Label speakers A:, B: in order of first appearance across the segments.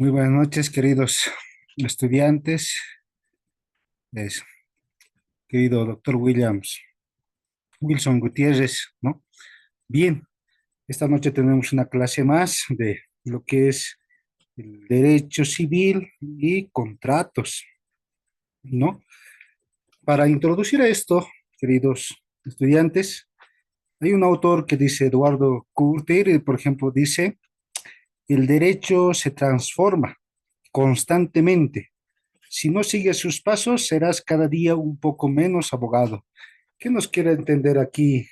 A: Muy buenas noches, queridos estudiantes, es- querido doctor Wilson Gutiérrez, ¿no? Bien, esta noche tenemos una clase más de lo que es el derecho civil y contratos, ¿no? Para introducir a esto, queridos estudiantes, hay un autor que dice, Eduardo Curtir, por ejemplo, dice, el derecho se transforma constantemente. Si no sigues sus pasos, serás cada día un poco menos abogado. ¿Qué nos quiere entender aquí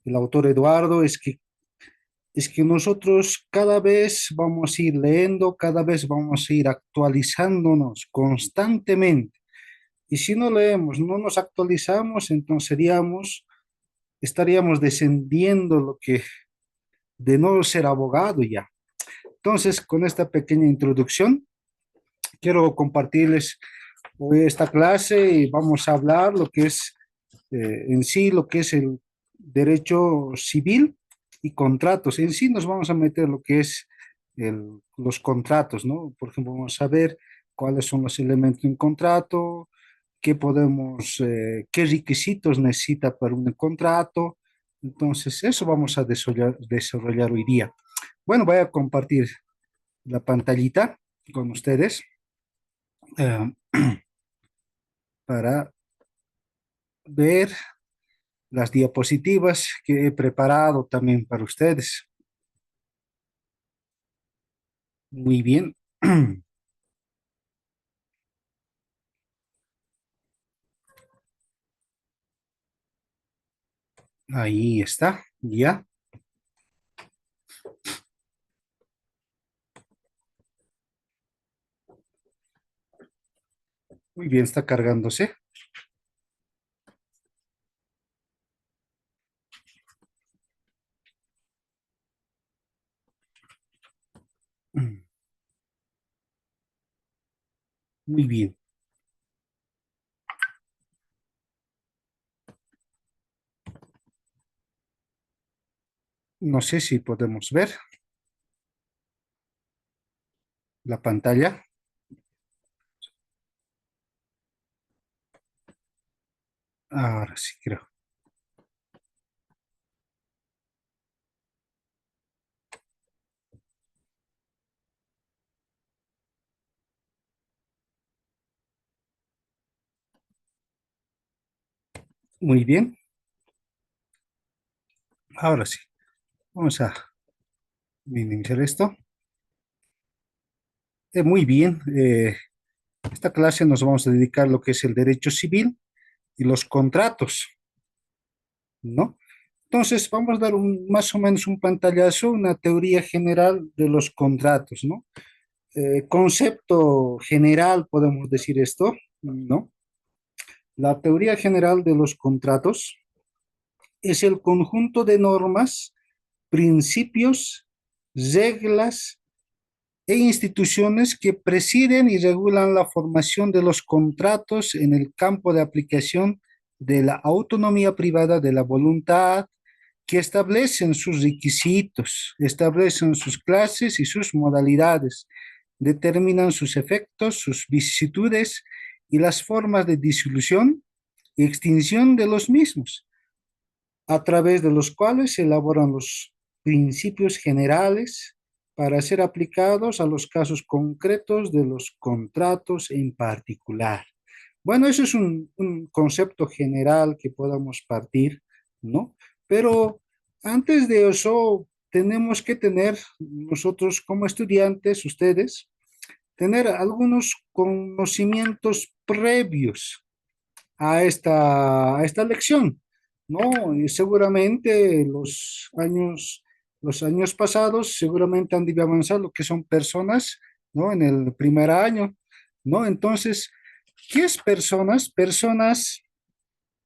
A: el autor Eduardo? Es que nosotros cada vez vamos a ir leyendo, cada vez vamos a ir actualizándonos constantemente. Y si no leemos, no nos actualizamos, entonces estaríamos descendiendo lo que de no ser abogado ya. Entonces, con esta pequeña introducción, quiero compartirles hoy esta clase y vamos a hablar lo que es en sí lo que es el derecho civil y contratos. En sí nos vamos a meter lo que es los contratos, ¿no? Por ejemplo, vamos a ver cuáles son los elementos de un contrato, qué requisitos necesita para un contrato. Entonces, eso vamos a desarrollar hoy día. Bueno, voy a compartir la pantallita con ustedes eh, para ver las diapositivas que he preparado también para ustedes. Muy bien. Ahí está, ya. Muy bien, está cargándose. Muy bien. No sé si podemos ver la pantalla. Ahora sí creo. Muy bien. Ahora sí. Vamos a minimizar esto. Muy bien. Esta clase nos vamos a dedicar a lo que es el derecho civil y los contratos, ¿no? Entonces, vamos a dar más o menos un pantallazo, una teoría general de los contratos, ¿no? Concepto general, podemos decir esto, ¿no? La teoría general de los contratos es el conjunto de normas, principios, reglas e instituciones que presiden y regulan la formación de los contratos en el campo de aplicación de la autonomía privada de la voluntad, que establecen sus requisitos, establecen sus clases y sus modalidades, determinan sus efectos, sus vicisitudes y las formas de disolución y extinción de los mismos, a través de los cuales se elaboran los principios generales para ser aplicados a los casos concretos de los contratos en particular. Bueno, eso es un concepto general que podamos partir, ¿no? Pero antes de eso, tenemos que tener nosotros como estudiantes, ustedes, tener algunos conocimientos previos a esta lección, ¿no? Y seguramente los años pasados seguramente han debido avanzar lo que son personas, ¿no? En el primer año, ¿no? Entonces, ¿qué es personas? Personas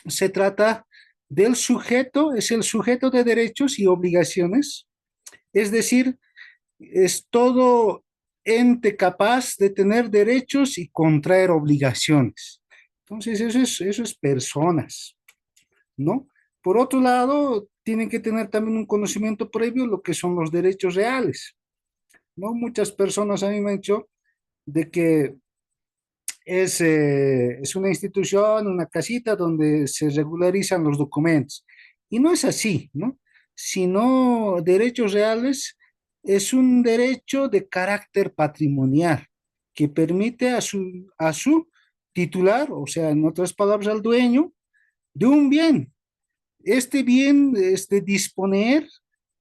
A: se trata del sujeto, es el sujeto de derechos y obligaciones, es decir, es todo ente capaz de tener derechos y contraer obligaciones. Entonces, eso es personas, ¿no? Por otro lado, tienen que tener también un conocimiento previo de lo que son los derechos reales. ¿no? Muchas personas a mí me han dicho de que es una institución, una casita donde se regularizan los documentos. Y no es así, ¿no? Sino derechos reales es un derecho de carácter patrimonial que permite a su titular, o sea, en otras palabras, al dueño de un bien. Este bien es de disponer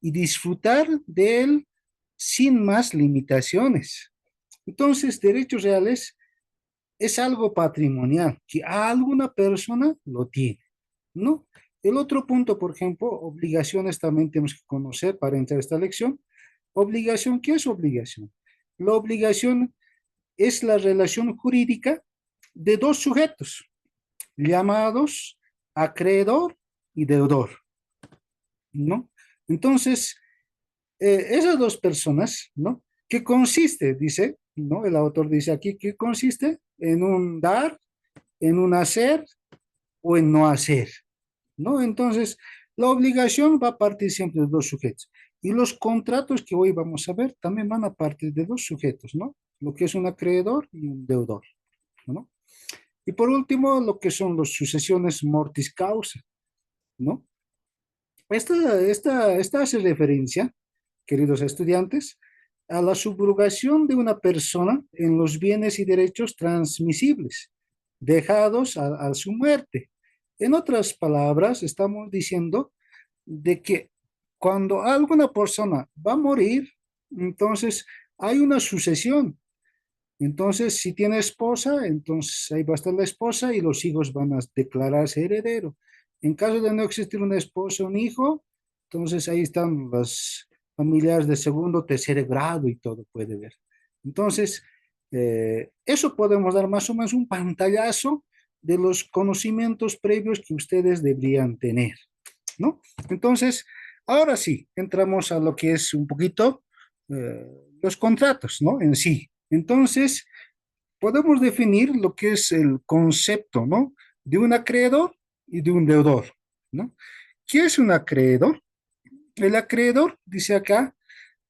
A: y disfrutar de él sin más limitaciones. Entonces, derechos reales es algo patrimonial que a alguna persona lo tiene, ¿no? El otro punto, por ejemplo, obligaciones también tenemos que conocer para entrar a esta lección. Obligación, ¿qué es obligación? La obligación es la relación jurídica de dos sujetos llamados acreedor y deudor, ¿no? Entonces, esas dos personas, ¿no? ¿Qué consiste? Dice, ¿no? El autor dice aquí, ¿qué consiste? En un dar, en un hacer o en no hacer, ¿no? Entonces, la obligación va a partir siempre de dos sujetos. Y los contratos que hoy vamos a ver también van a partir de dos sujetos, ¿no? Lo que es un acreedor y un deudor, ¿no? Y por último, lo que son las sucesiones mortis causa, ¿no? Esta hace referencia, queridos estudiantes, a la subrogación de una persona en los bienes y derechos transmisibles, dejados a su muerte. En otras palabras, estamos diciendo de que cuando alguna persona va a morir, entonces hay una sucesión. Entonces, si tiene esposa, entonces ahí va a estar la esposa y los hijos van a declararse heredero. En caso de no existir una esposa o un hijo, entonces ahí están los familiares de segundo, tercer grado y todo puede ver. Entonces, eso podemos dar más o menos un pantallazo de los conocimientos previos que ustedes deberían tener, ¿no? Entonces, ahora sí, entramos a lo que es un poquito eh, los contratos, ¿no? En sí. Entonces, podemos definir lo que es el concepto, ¿no? De un acreedor y de un deudor, ¿no? ¿Qué es un acreedor? El acreedor, dice acá,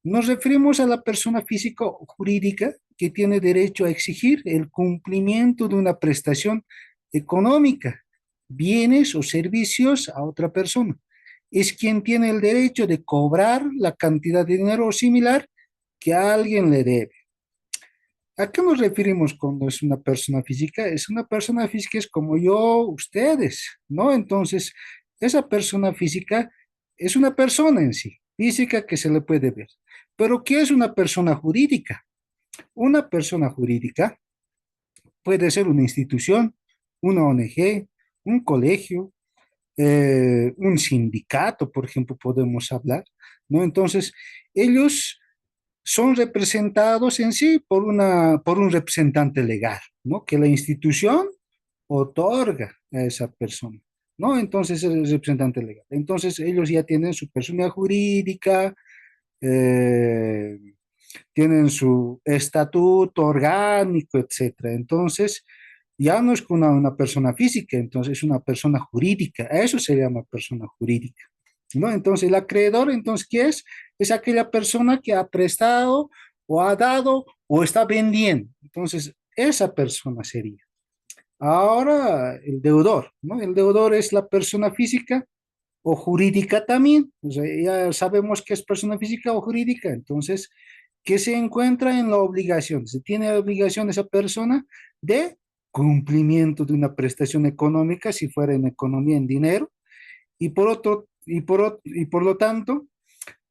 A: nos referimos a la persona física o jurídica que tiene derecho a exigir el cumplimiento de una prestación económica, bienes o servicios a otra persona. Es quien tiene el derecho de cobrar la cantidad de dinero similar que a alguien le debe. ¿A qué nos referimos cuando es una persona física? Es una persona física, es como yo, ustedes, ¿no? Entonces, esa persona física es una persona en sí, física que se le puede ver. Pero ¿qué es una persona jurídica? Una persona jurídica puede ser una institución, una ONG, un colegio, un sindicato, por ejemplo, podemos hablar, ¿no? Entonces, ellos son representados en sí por un representante legal, ¿no? Que la institución otorga a esa persona, ¿no? Entonces es el representante legal. Entonces ellos ya tienen su personalidad jurídica, eh, tienen su estatuto orgánico, etcétera. Entonces ya no es una persona física, entonces es una persona jurídica. A eso se llama persona jurídica, ¿no? Entonces, el acreedor, entonces, ¿qué es? Es aquella persona que ha prestado o ha dado o está vendiendo. Entonces, esa persona sería. Ahora, el deudor, ¿no? El deudor es la persona física o jurídica también. O sea, ya sabemos que es persona física o jurídica. Entonces, ¿qué se encuentra en la obligación? Se tiene la obligación esa persona de cumplimiento de una prestación económica, si fuera en economía, en dinero, y por lo tanto,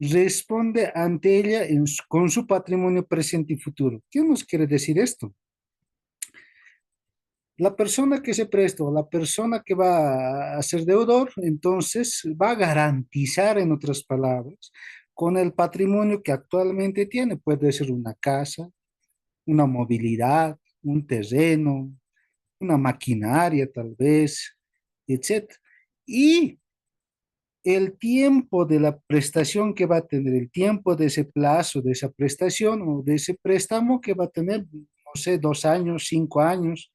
A: responde ante ella con su patrimonio presente y futuro. ¿Qué nos quiere decir esto? La persona que se presta o la persona que va a ser deudor, entonces va a garantizar, en otras palabras, con el patrimonio que actualmente tiene. Puede ser una casa, una movilidad, un terreno, una maquinaria tal vez, etcétera. Y el tiempo de la prestación que va a tener, el tiempo de ese plazo, de esa prestación o de ese préstamo que va a tener, no sé, 2 años, 5 años.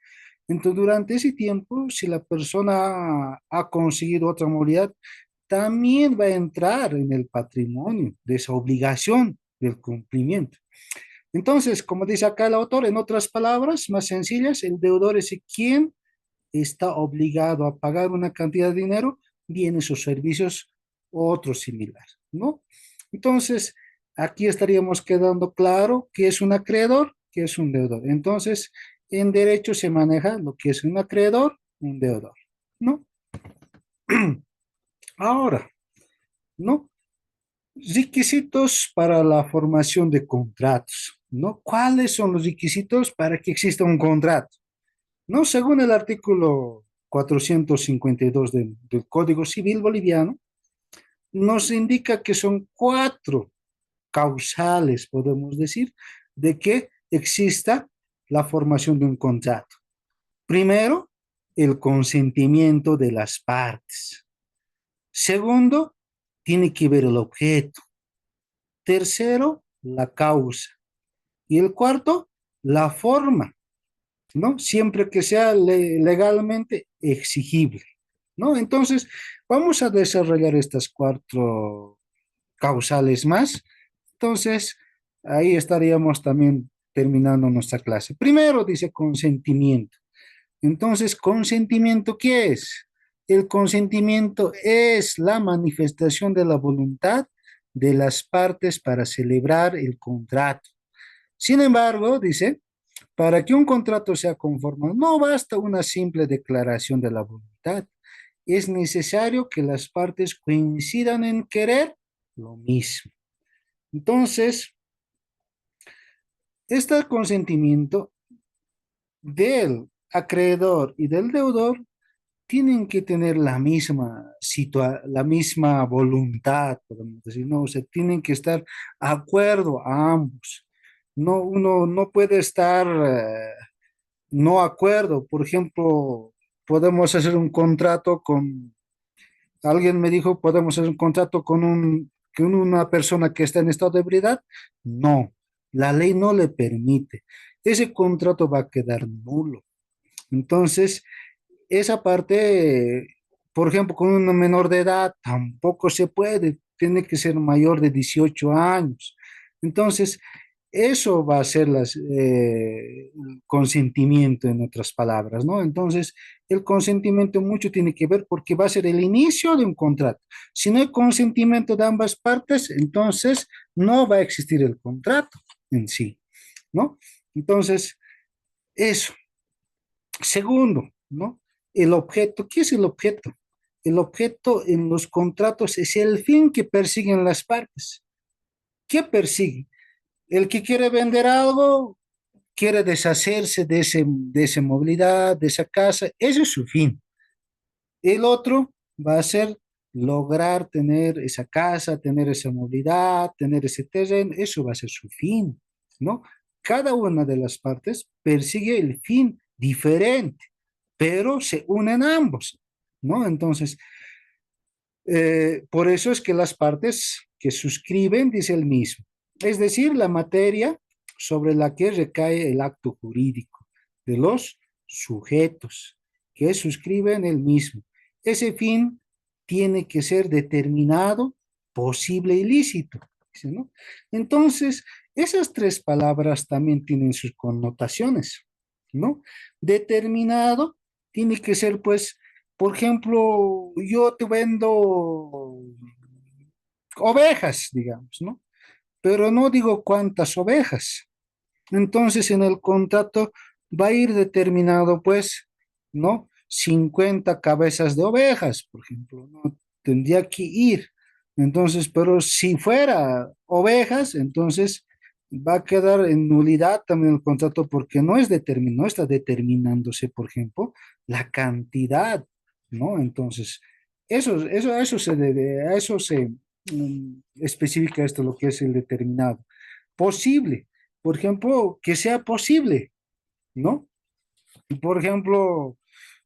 A: Entonces, durante ese tiempo, si la persona ha conseguido otra movilidad, también va a entrar en el patrimonio de esa obligación, del cumplimiento. Entonces, como dice acá el autor, en otras palabras más sencillas, el deudor es quien está obligado a pagar una cantidad de dinero, bienes o servicios o otro similar, ¿no? Entonces, aquí estaríamos quedando claro qué es un acreedor, qué es un deudor. Entonces, en derecho se maneja lo que es un acreedor, un deudor, ¿no? Ahora, ¿no? Requisitos para la formación de contratos, ¿no? ¿Cuáles son los requisitos para que exista un contrato? No, según el artículo 452 del Código Civil Boliviano, nos indica que son cuatro causales, podemos decir, de que exista la formación de un contrato. Primero, el consentimiento de las partes. Segundo, tiene que ver el objeto. Tercero, la causa. Y el cuarto, la forma, ¿no? Siempre que sea legalmente exigible, ¿no? Entonces, vamos a desarrollar estas cuatro causales más. Entonces, ahí estaríamos también terminando nuestra clase. Primero dice consentimiento. Entonces, ¿consentimiento qué es? El consentimiento es la manifestación de la voluntad de las partes para celebrar el contrato. Sin embargo, dice, para que un contrato sea conforme, no basta una simple declaración de la voluntad. Es necesario que las partes coincidan en querer lo mismo. Entonces, este consentimiento del acreedor y del deudor tienen que tener la misma voluntad, podemos decir, no, o sea, tienen que estar de acuerdo a ambos. No, uno no puede estar no acuerdo. Por ejemplo, podemos hacer un contrato con, alguien me dijo, podemos hacer un contrato con una persona que está en estado de ebriedad. No, la ley no le permite. Ese contrato va a quedar nulo. Entonces, esa parte, por ejemplo, con un menor de edad, tampoco se puede, tiene que ser mayor de 18 años. Entonces, eso va a ser el consentimiento, en otras palabras, ¿no? Entonces, el consentimiento mucho tiene que ver porque va a ser el inicio de un contrato. Si no hay consentimiento de ambas partes, entonces no va a existir el contrato en sí, ¿no? Entonces, eso. Segundo, ¿no? El objeto. ¿Qué es el objeto? El objeto en los contratos es el fin que persiguen las partes. ¿Qué persigue? El que quiere vender algo, quiere deshacerse de esa movilidad, de esa casa, ese es su fin. El otro va a ser lograr tener esa casa, tener esa movilidad, tener ese terreno, eso va a ser su fin, ¿no? Cada una de las partes persigue el fin diferente, pero se unen ambos, ¿no? Entonces, por eso es que las partes que suscriben dice el mismo, es decir, la materia sobre la que recae el acto jurídico de los sujetos que suscriben el mismo. Ese fin tiene que ser determinado, posible y lícito, dice, ¿no? Entonces, esas tres palabras también tienen sus connotaciones, ¿no? Determinado tiene que ser, pues, por ejemplo, yo te vendo ovejas, digamos, ¿no? Pero no digo cuántas ovejas. Entonces, en el contrato va a ir determinado, pues, ¿no? 50 cabezas de ovejas, por ejemplo, ¿no? Tendría que ir. Entonces, pero si fuera ovejas, entonces va a quedar en nulidad también el contrato porque no está determinándose, por ejemplo, la cantidad, ¿no? Entonces, a eso se debe, a eso se especifica esto, lo que es el determinado. Posible, por ejemplo, que sea posible, ¿no? Por ejemplo,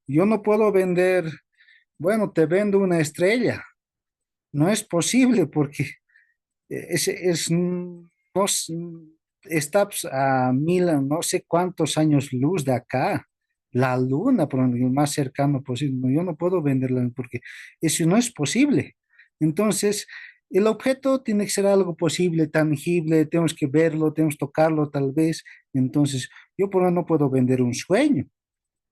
A: yo no puedo vender, bueno, te vendo una estrella, no es posible porque no, está pues, a mil, no sé cuántos años luz de acá, la luna, por lo más cercano posible. No, yo no puedo venderla porque eso no es posible. Entonces, el objeto tiene que ser algo posible, tangible, tenemos que verlo, tenemos que tocarlo tal vez. Entonces, yo por ejemplo no puedo vender un sueño,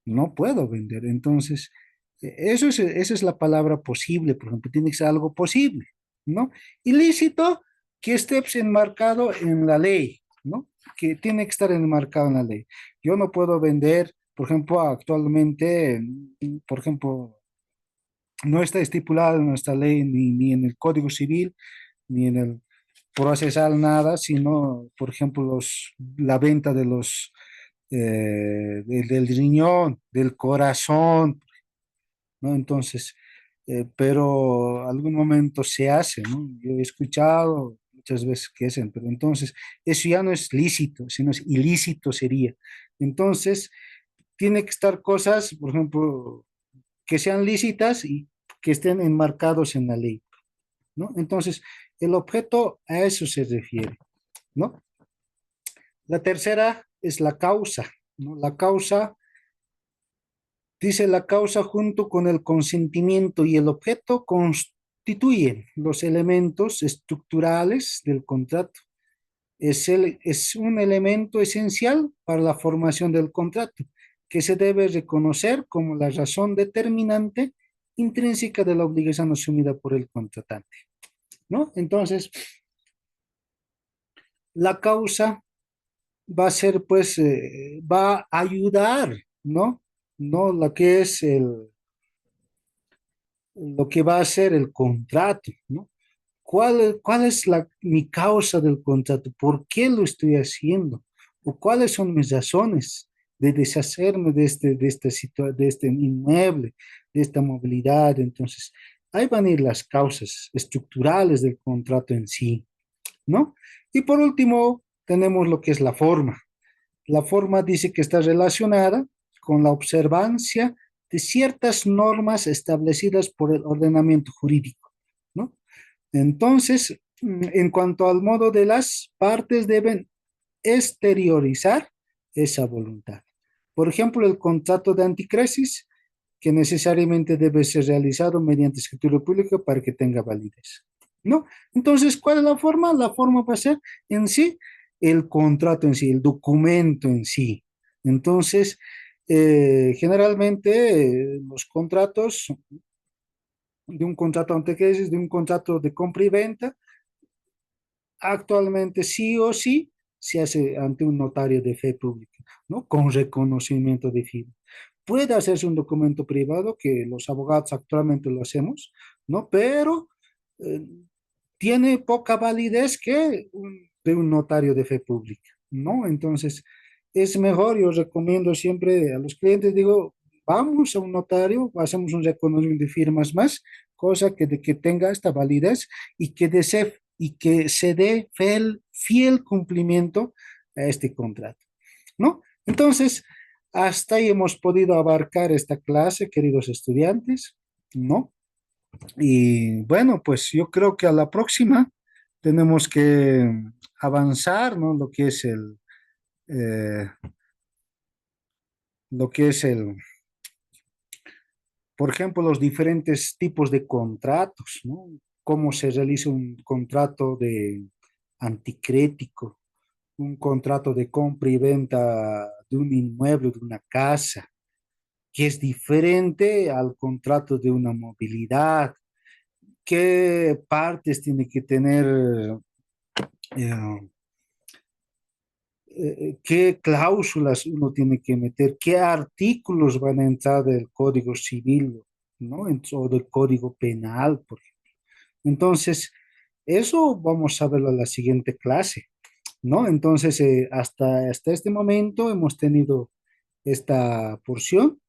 A: no puedo vender. Entonces, esa es la palabra posible, por ejemplo, tiene que ser algo posible, ¿no? Ilícito que esté pues, enmarcado en la ley, ¿no? Que tiene que estar enmarcado en la ley. Yo no puedo vender, por ejemplo, actualmente, por ejemplo, no está estipulado en nuestra ley ni en el Código Civil, ni en el procesal nada, sino, por ejemplo, la venta de del riñón, del corazón, ¿no? Entonces, pero algún momento se hace, ¿no? Yo he escuchado muchas veces que hacen, pero entonces eso ya no es lícito, sino es ilícito sería. Entonces, tiene que estar cosas, por ejemplo, que sean lícitas y que estén enmarcados en la ley, ¿no? Entonces, el objeto a eso se refiere, ¿no? La tercera es la causa, ¿no? La causa, dice la causa junto con el consentimiento y el objeto constituyen los elementos estructurales del contrato. Es un elemento esencial para la formación del contrato, que se debe reconocer como la razón determinante intrínseca de la obligación asumida por el contratante, ¿no? Entonces, la causa va a ser, pues, va a ayudar, ¿no? No lo que es lo que va a ser el contrato, ¿no? ¿Cuál es mi causa del contrato? ¿Por qué lo estoy haciendo? ¿O cuáles son mis razones de deshacerme de este inmueble, de esta movilidad? Entonces, ahí van a ir las causas estructurales del contrato en sí, ¿no? Y por último, tenemos lo que es la forma. La forma dice que está relacionada con la observancia de ciertas normas establecidas por el ordenamiento jurídico, ¿no? Entonces, en cuanto al modo de las partes deben exteriorizar esa voluntad. Por ejemplo, el contrato de anticresis, que necesariamente debe ser realizado mediante escritura pública para que tenga validez, ¿no? Entonces, ¿cuál es la forma? La forma va a ser en sí el contrato en sí, el documento en sí. Entonces, generalmente los contratos de un contrato anticresis, de un contrato de compra y venta, actualmente sí o sí se hace ante un notario de fe pública, ¿no? Con reconocimiento de firma. Puede hacerse un documento privado, que los abogados actualmente lo hacemos, ¿no? Pero eh, tiene poca validez que de un notario de fe pública, ¿no? Entonces, es mejor, yo recomiendo siempre a los clientes, digo, vamos a un notario, hacemos un reconocimiento de firmas más, cosa que tenga esta validez y que se dé fiel cumplimiento a este contrato, ¿no? Entonces, hasta ahí hemos podido abarcar esta clase, queridos estudiantes, ¿no? Y bueno, pues yo creo que a la próxima tenemos que avanzar, ¿no? Eh, lo que es por ejemplo, los diferentes tipos de contratos, ¿no? Cómo se realiza un contrato de anticrético, un contrato de compra y venta de un inmueble, de una casa, que es diferente al contrato de una movilidad. ¿Qué partes tiene que tener? eh, ¿Qué cláusulas uno tiene que meter? ¿Qué artículos van a entrar del Código Civil, ¿no? O del Código Penal, por ejemplo. Entonces, eso vamos a verlo en la siguiente clase, ¿no? Entonces, hasta este momento hemos tenido esta porción,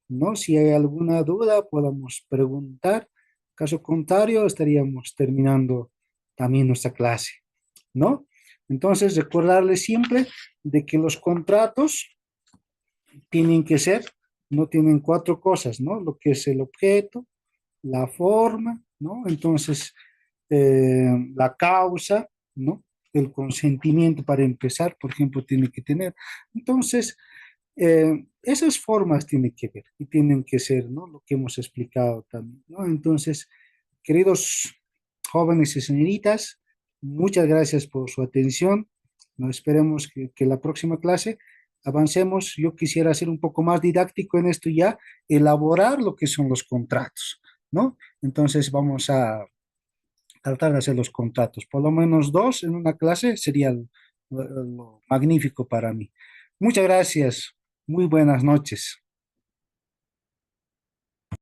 A: ¿no? Si hay alguna duda, podamos preguntar. Caso contrario, estaríamos terminando también nuestra clase, ¿no? Entonces, recordarles siempre de que los contratos tienen que ser, no tienen cuatro cosas, ¿no? Lo que es el objeto, la forma, ¿no? Entonces, la causa, ¿no? El consentimiento para empezar, por ejemplo, tiene que tener. Entonces, esas formas tienen que ver y tienen que ser, ¿no? Lo que hemos explicado también, ¿no? Entonces, queridos jóvenes y señoritas, muchas gracias por su atención. No esperemos que la próxima clase avancemos. Yo quisiera ser un poco más didáctico en esto ya, elaborar lo que son los contratos, ¿no? Entonces vamos a tratar de hacer los contratos. Por lo menos dos en una clase sería lo magnífico para mí. Muchas gracias. Muy buenas noches.